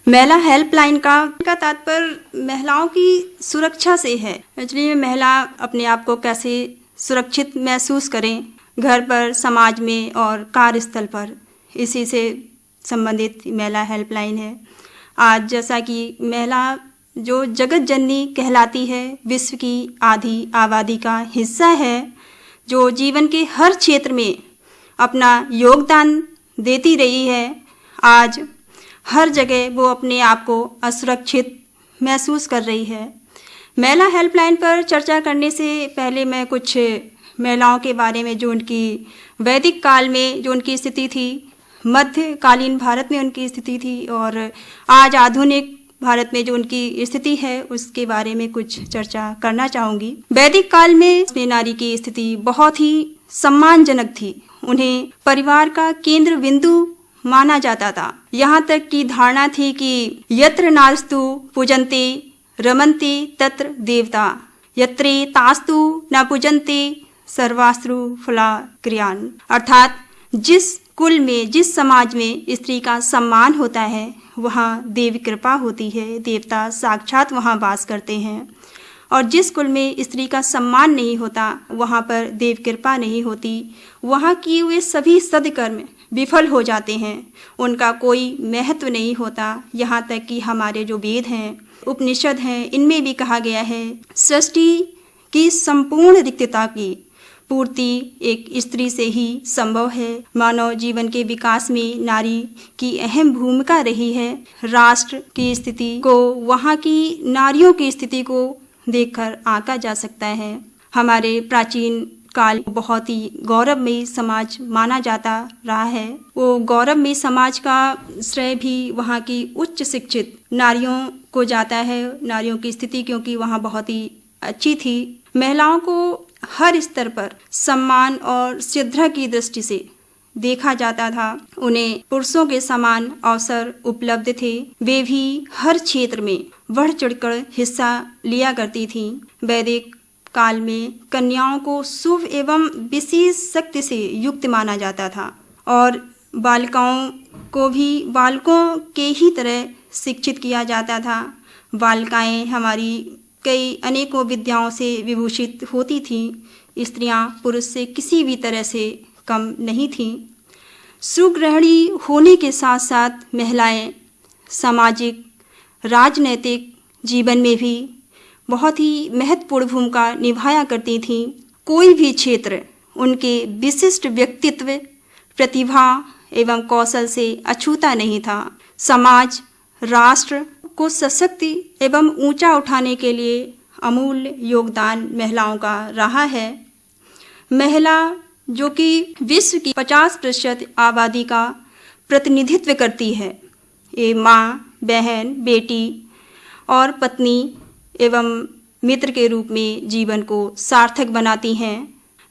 महिला हेल्पलाइन का तात्पर्य महिलाओं की सुरक्षा से है। एक्चुअली महिला अपने आप को कैसे सुरक्षित महसूस करें घर पर, समाज में और कार्यस्थल पर, इसी से संबंधित महिला हेल्पलाइन है। आज जैसा कि महिला जो जगत जननी कहलाती है, विश्व की आधी आबादी का हिस्सा है, जो जीवन के हर क्षेत्र में अपना योगदान देती रही है, आज हर जगह वो अपने आप को असुरक्षित महसूस कर रही है। महिला हेल्पलाइन पर चर्चा करने से पहले मैं कुछ महिलाओं के बारे में, जो उनकी वैदिक काल में जो उनकी स्थिति थी, मध्यकालीन भारत में उनकी स्थिति थी, और आज आधुनिक भारत में जो उनकी स्थिति है, उसके बारे में कुछ चर्चा करना चाहूँगी। वैदिक काल में नारी की स्थिति बहुत ही सम्मानजनक थी। उन्हें परिवार का केंद्र बिंदु माना जाता था। यहाँ तक की धारणा थी कि यत्र नास्तु पूजन्ते रमन्ते तत्र देवता, यत्रे तास्तु न पूजन्ते सर्वास्त्रु फला क्रियान। अर्थात जिस कुल में, जिस समाज में स्त्री का सम्मान होता है, वहाँ देवी कृपा होती है, देवता साक्षात वहाँ वास करते हैं। और जिस कुल में स्त्री का सम्मान नहीं होता, वहाँ पर देव कृपा नहीं होती, वहाँ किए हुए सभी सद्कर्म विफल हो जाते हैं, उनका कोई महत्व नहीं होता। यहाँ तक कि हमारे जो वेद हैं, उपनिषद हैं, इनमें भी कहा गया है सृष्टि की संपूर्ण रिक्तता की पूर्ति एक स्त्री से ही संभव है। मानव जीवन के विकास में नारी की अहम भूमिका रही है। राष्ट्र की स्थिति को, वहाँ की नारियों की स्थिति को देखकर आंका जा सकता है। हमारे प्राचीन काल बहुत ही गौरवमयी समाज माना जाता रहा है। वो गौरवमयी समाज का श्रेय भी वहाँ की उच्च शिक्षित नारियों को जाता है। नारियों की स्थिति क्योंकि वहाँ बहुत ही अच्छी थी। महिलाओं को हर स्तर पर सम्मान और श्रद्धा की दृष्टि से देखा जाता था। उन्हें पुरुषों के समान अवसर उपलब्ध थे। वे भी हर क्षेत्र में बढ़ चढ़कर हिस्सा लिया करती थीं। वैदिक काल में कन्याओं को शुभ एवं विशेष शक्ति से युक्त माना जाता था और बालिकाओं को भी बालकों के ही तरह शिक्षित किया जाता था। बालिकाएं हमारी कई अनेकों विद्याओं से विभूषित होती थीं। स्त्रियां पुरुष से किसी भी तरह से कम नहीं थीं। सुगृहिणी होने के साथ साथ महिलाएं सामाजिक, राजनैतिक जीवन में भी बहुत ही महत्वपूर्ण भूमिका निभाया करती थीं। कोई भी क्षेत्र उनके विशिष्ट व्यक्तित्व, प्रतिभा एवं कौशल से अछूता नहीं था। समाज, राष्ट्र को सशक्त एवं ऊंचा उठाने के लिए अमूल्य योगदान महिलाओं का रहा है। महिला जो कि विश्व की 50% आबादी का प्रतिनिधित्व करती है, ये माँ, बहन, बेटी और पत्नी एवं मित्र के रूप में जीवन को सार्थक बनाती हैं।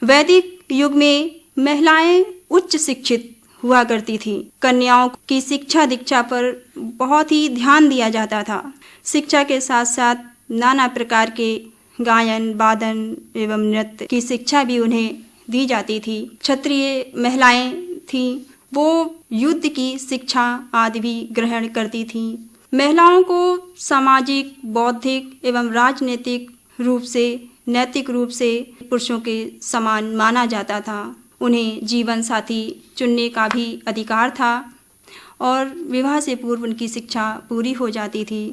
वैदिक युग में महिलाएं उच्च शिक्षित हुआ करती थी। कन्याओं की शिक्षा दीक्षा पर बहुत ही ध्यान दिया जाता था। शिक्षा के साथ साथ नाना प्रकार के गायन, वादन एवं नृत्य की शिक्षा भी उन्हें दी जाती थी। क्षत्रिय महिलाएं थीं, वो युद्ध की शिक्षा आदि भी ग्रहण करती थीं। महिलाओं को सामाजिक, बौद्धिक एवं राजनीतिक रूप से, नैतिक रूप से पुरुषों के समान माना जाता था। उन्हें जीवन साथी चुनने का भी अधिकार था और विवाह से पूर्व उनकी शिक्षा पूरी हो जाती थी।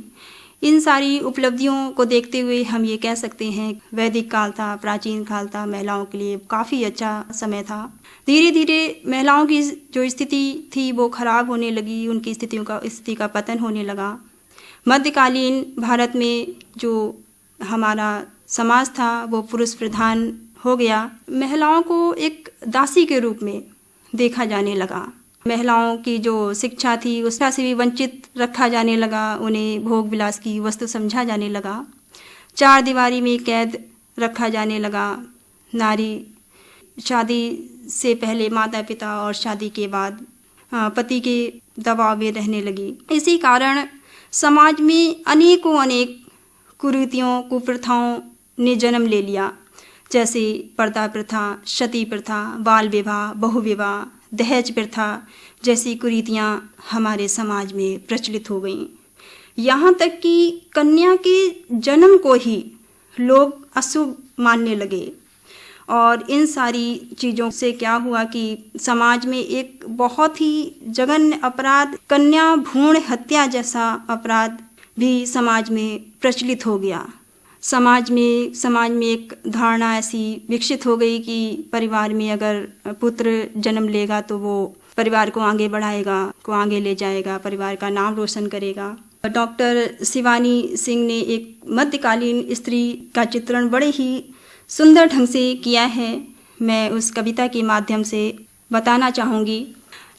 इन सारी उपलब्धियों को देखते हुए हम ये कह सकते हैं वैदिक काल था, प्राचीन काल था, महिलाओं के लिए काफ़ी अच्छा समय था। धीरे धीरे महिलाओं की जो स्थिति थी वो खराब होने लगी, उनकी स्थिति का पतन होने लगा। मध्यकालीन भारत में जो हमारा समाज था वो पुरुष प्रधान हो गया। महिलाओं को एक दासी के रूप में देखा जाने लगा। महिलाओं की जो शिक्षा थी उसका से भी वंचित रखा जाने लगा। उन्हें भोग विलास की वस्तु समझा जाने लगा। चार दीवारी में कैद रखा जाने लगा। नारी शादी से पहले माता पिता और शादी के बाद पति के दबाव में रहने लगी। इसी कारण समाज में अनेक कुरीतियों, कुप्रथाओं ने जन्म ले लिया, जैसे पर्दा प्रथा, सती प्रथा, बाल विवाह, बहुविवाह, दहेज प्रथा जैसी कुरीतियाँ हमारे समाज में प्रचलित हो गईं। यहाँ तक कि कन्या के जन्म को ही लोग अशुभ मानने लगे। और इन सारी चीज़ों से क्या हुआ कि समाज में एक बहुत ही जघन्य अपराध, कन्या भ्रूण हत्या जैसा अपराध भी समाज में प्रचलित हो गया। समाज में एक धारणा ऐसी विकसित हो गई कि परिवार में अगर पुत्र जन्म लेगा तो वो परिवार को आगे बढ़ाएगा, को आगे ले जाएगा, परिवार का नाम रोशन करेगा। डॉक्टर शिवानी सिंह ने एक मध्यकालीन स्त्री का चित्रण बड़े ही सुंदर ढंग से किया है। मैं उस कविता के माध्यम से बताना चाहूँगी।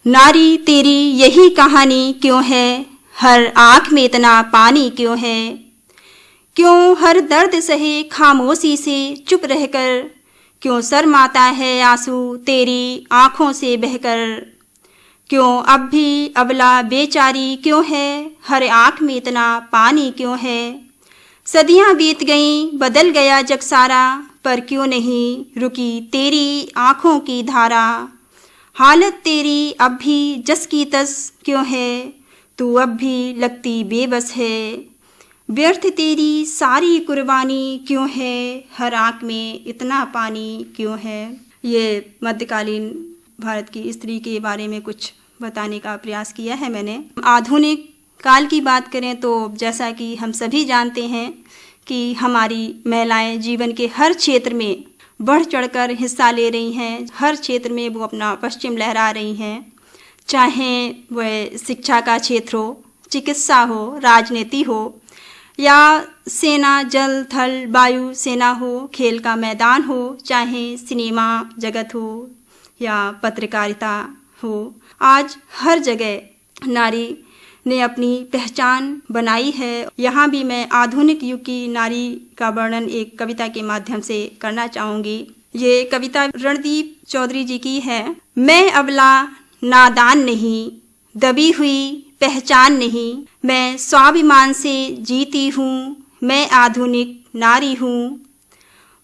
नारी तेरी यही कहानी क्यों है, हर आँख में इतना पानी क्यों है, क्यों हर दर्द सहे खामोशी से चुप रहकर, क्यों शर्माता है आंसू तेरी आँखों से बहकर, क्यों अब भी अबला बेचारी क्यों है, हर आँख में इतना पानी क्यों है। सदियाँ बीत गईं, बदल गया जग सारा, पर क्यों नहीं रुकी तेरी आँखों की धारा। हालत तेरी अब भी जस की तस क्यों है, तू अब भी लगती बेबस है। व्यर्थ तेरी सारी कुर्बानी क्यों है, हर आँख में इतना पानी क्यों है। ये मध्यकालीन भारत की स्त्री के बारे में कुछ बताने का प्रयास किया है मैंने। आधुनिक काल की बात करें तो जैसा कि हम सभी जानते हैं कि हमारी महिलाएं जीवन के हर क्षेत्र में बढ़ चढ़कर हिस्सा ले रही हैं। हर क्षेत्र में वो अपना पश्चिम लहरा रही हैं, चाहे वह शिक्षा का क्षेत्र हो, चिकित्सा हो, राजनीति हो, या सेना, जल, थल, वायु सेना हो, खेल का मैदान हो, चाहे सिनेमा जगत हो या पत्रकारिता हो। आज हर जगह नारी ने अपनी पहचान बनाई है। यहाँ भी मैं आधुनिक युग की नारी का वर्णन एक कविता के माध्यम से करना चाहूँगी। ये कविता रणदीप चौधरी जी की है। मैं अबला नादान नहीं, दबी हुई पहचान नहीं, मैं स्वाभिमान से जीती हूँ, मैं आधुनिक नारी हूँ।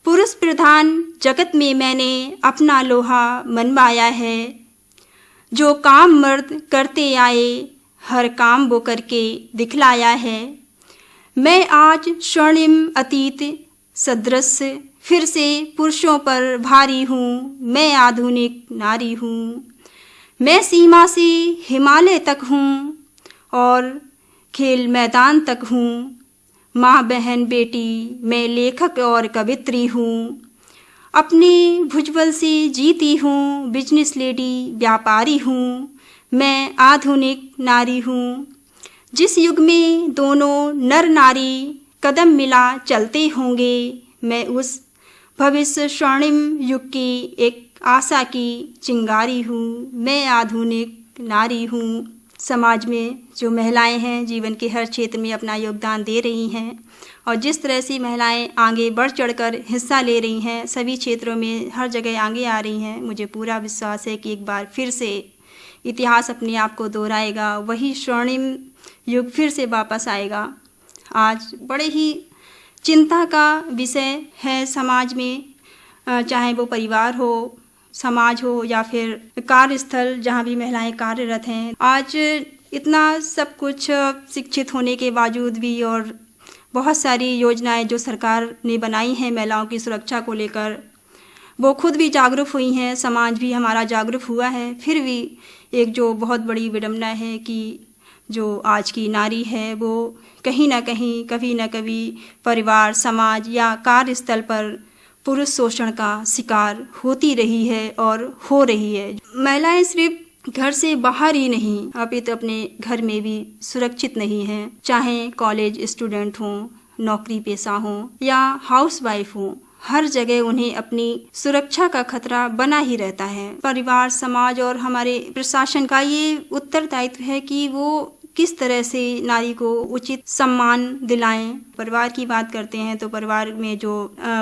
पुरुष प्रधान जगत में मैंने अपना लोहा मनवाया है, जो काम मर्द करते आए हर काम वो करके दिखलाया है। मैं आज स्वर्णिम अतीत सदृश फिर से पुरुषों पर भारी हूँ, मैं आधुनिक नारी हूँ। मैं सीमा से हिमालय तक हूँ और खेल मैदान तक हूँ। माँ बहन बेटी मैं लेखक और कवित्री हूँ। अपने भुजबल से जीती हूँ, बिजनेस लेडी व्यापारी हूँ, मैं आधुनिक नारी हूँ। जिस युग में दोनों नर नारी कदम मिला चलते होंगे, मैं उस भविष्य स्वर्णिम युग की एक आशा की चिंगारी हूँ, मैं आधुनिक नारी हूँ। समाज में जो महिलाएं हैं जीवन के हर क्षेत्र में अपना योगदान दे रही हैं और जिस तरह से महिलाएं आगे बढ़ चढ़कर हिस्सा ले रही हैं, सभी क्षेत्रों में हर जगह आगे आ रही हैं, मुझे पूरा विश्वास है कि एक बार फिर से इतिहास अपने आप को दोहराएगा, वही स्वर्णिम युग फिर से वापस आएगा। आज बड़े ही चिंता का विषय है समाज में, चाहे वो परिवार हो, समाज हो या फिर कार्यस्थल जहाँ भी महिलाएं कार्यरत हैं। आज इतना सब कुछ शिक्षित होने के बावजूद भी और बहुत सारी योजनाएं जो सरकार ने बनाई हैं महिलाओं की सुरक्षा को लेकर, वो खुद भी जागरूक हुई हैं, समाज भी हमारा जागरूक हुआ है। फिर भी एक जो बहुत बड़ी विडंबना है कि जो आज की नारी है वो कहीं ना कहीं, कभी ना कभी परिवार, समाज या कार्यस्थल पर पुरुष शोषण का शिकार होती रही है और हो रही है। महिलाएं सिर्फ घर से बाहर ही नहीं, अपितु अपने घर में भी सुरक्षित नहीं हैं, चाहे कॉलेज स्टूडेंट हों, नौकरी पेशा हों या हाउसवाइफ हों, हर जगह उन्हें अपनी सुरक्षा का खतरा बना ही रहता है। परिवार, समाज और हमारे प्रशासन का ये उत्तरदायित्व है कि वो किस तरह से नारी को उचित सम्मान दिलाएं। परिवार की बात करते हैं तो परिवार में जो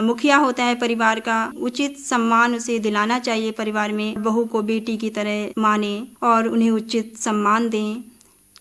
मुखिया होता है, परिवार का उचित सम्मान उसे दिलाना चाहिए। परिवार में बहू को बेटी की तरह माने और उन्हें उचित सम्मान दें।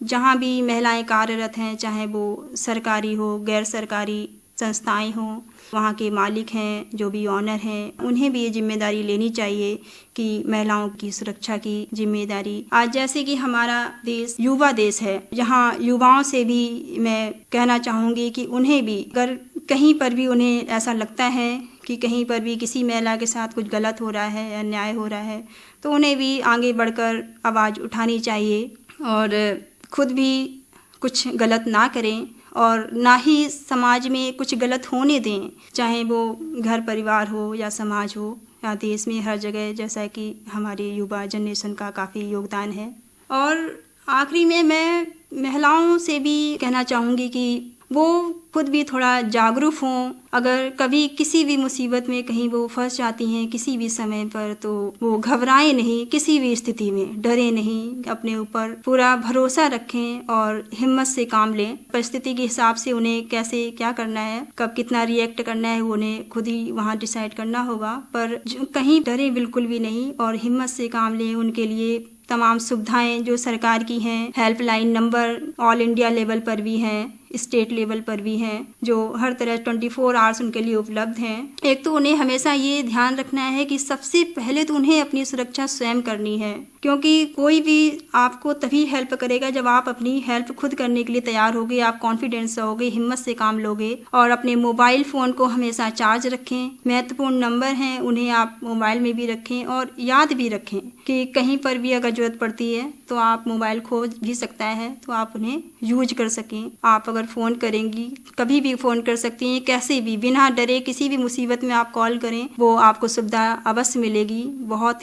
जहाँ भी महिलाएं कार्यरत हैं, चाहे वो सरकारी हो, गैर सरकारी संस्थाएं हों, वहाँ के मालिक हैं, जो भी ऑनर हैं, उन्हें भी ये जिम्मेदारी लेनी चाहिए कि महिलाओं की सुरक्षा की जिम्मेदारी। आज जैसे कि हमारा देश युवा देश है, जहाँ युवाओं से भी मैं कहना चाहूँगी कि उन्हें भी अगर कहीं पर भी उन्हें ऐसा लगता है कि कहीं पर भी किसी महिला के साथ कुछ गलत हो रहा है, अन्याय हो रहा है, तो उन्हें भी आगे बढ़कर आवाज़ उठानी चाहिए और खुद भी कुछ गलत ना करें और ना ही समाज में कुछ गलत होने दें, चाहे वो घर परिवार हो या समाज हो या देश में हर जगह, जैसा कि हमारे युवा जनरेशन का काफ़ी योगदान है। और आखिरी में मैं महिलाओं से भी कहना चाहूँगी कि वो खुद भी थोड़ा जागरूक हों। अगर कभी किसी भी मुसीबत में कहीं वो फंस जाती हैं किसी भी समय पर, तो वो घबराएं नहीं, किसी भी स्थिति में डरे नहीं, अपने ऊपर पूरा भरोसा रखें और हिम्मत से काम लें। परिस्थिति के हिसाब से उन्हें कैसे क्या करना है, कब कितना रिएक्ट करना है, वो उन्हें खुद ही वहाँ डिसाइड करना होगा। पर कहीं डरें बिल्कुल भी नहीं और हिम्मत से काम लें। उनके लिए तमाम सुविधाएं जो सरकार की हैं, helpline number all India level पर भी हैं, स्टेट लेवल पर भी हैं, जो हर तरह 24 आवर्स उनके लिए उपलब्ध हैं। एक तो उन्हें हमेशा ये ध्यान रखना है कि सबसे पहले तो उन्हें अपनी सुरक्षा स्वयं करनी है, क्योंकि कोई भी आपको तभी हेल्प करेगा जब आप अपनी हेल्प खुद करने के लिए तैयार होगे, आप कॉन्फिडेंस से होगे, हिम्मत से काम लोगे। और अपने मोबाइल फ़ोन को हमेशा चार्ज रखें, महत्वपूर्ण नंबर हैं उन्हें आप मोबाइल में भी रखें और याद भी रखें कि कहीं पर भी अगर ज़रूरत पड़ती है तो आप मोबाइल खो भी सकता है तो आप उन्हें यूज कर सकें। आप अगर फ़ोन करेंगी कभी भी फ़ोन कर सकती हैं, कैसे भी बिना डरे किसी भी मुसीबत में आप कॉल करें, वो आपको सुविधा अवश्य मिलेगी, बहुत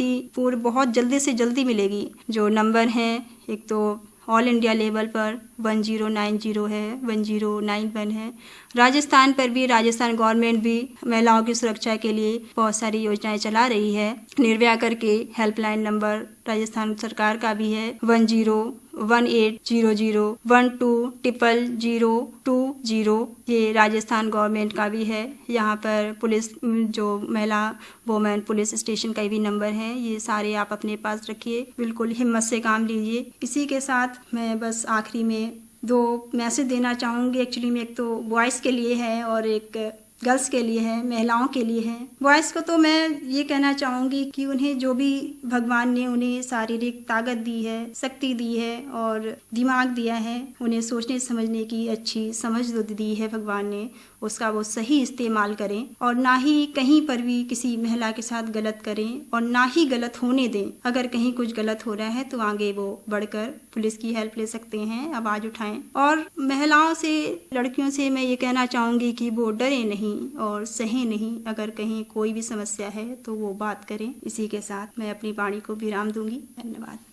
जल्दी से जल्दी मिलेगी। जो नंबर हैं, एक तो ऑल इंडिया लेवल पर 1090 है, 1091 है। राजस्थान पर भी राजस्थान गवर्नमेंट भी महिलाओं की सुरक्षा के लिए बहुत सारी योजनाएं चला रही है। निर्भया करके हेल्पलाइन नंबर राजस्थान सरकार का भी है 101800120020। ये राजस्थान गवर्नमेंट का भी है। यहाँ पर पुलिस जो महिला वुमेन पुलिस स्टेशन का भी नंबर है। ये सारे आप अपने पास रखिए, बिल्कुल हिम्मत से काम लीजिए। इसी के साथ मैं बस आखिरी में 2 मैसेज देना चाहूँगी। एक्चुअली में एक तो बॉयज़ के लिए है और एक गर्ल्स के लिए है, महिलाओं के लिए है। बॉयज़ को तो मैं ये कहना चाहूँगी कि उन्हें जो भी भगवान ने उन्हें शारीरिक ताकत दी है, शक्ति दी है और दिमाग दिया है, उन्हें सोचने समझने की अच्छी समझ जो दी है भगवान ने, उसका वो सही इस्तेमाल करें और ना ही कहीं पर भी किसी महिला के साथ गलत करें और ना ही गलत होने दें। अगर कहीं कुछ गलत हो रहा है तो आगे वो बढ़कर पुलिस की हेल्प ले सकते हैं, आवाज़ उठाएं। और महिलाओं से, लड़कियों से मैं ये कहना चाहूँगी कि वो डरे नहीं और सहे नहीं। अगर कहीं कोई भी समस्या है तो वो बात करें। इसी के साथ मैं अपनी वाणी को विराम दूंगी। धन्यवाद।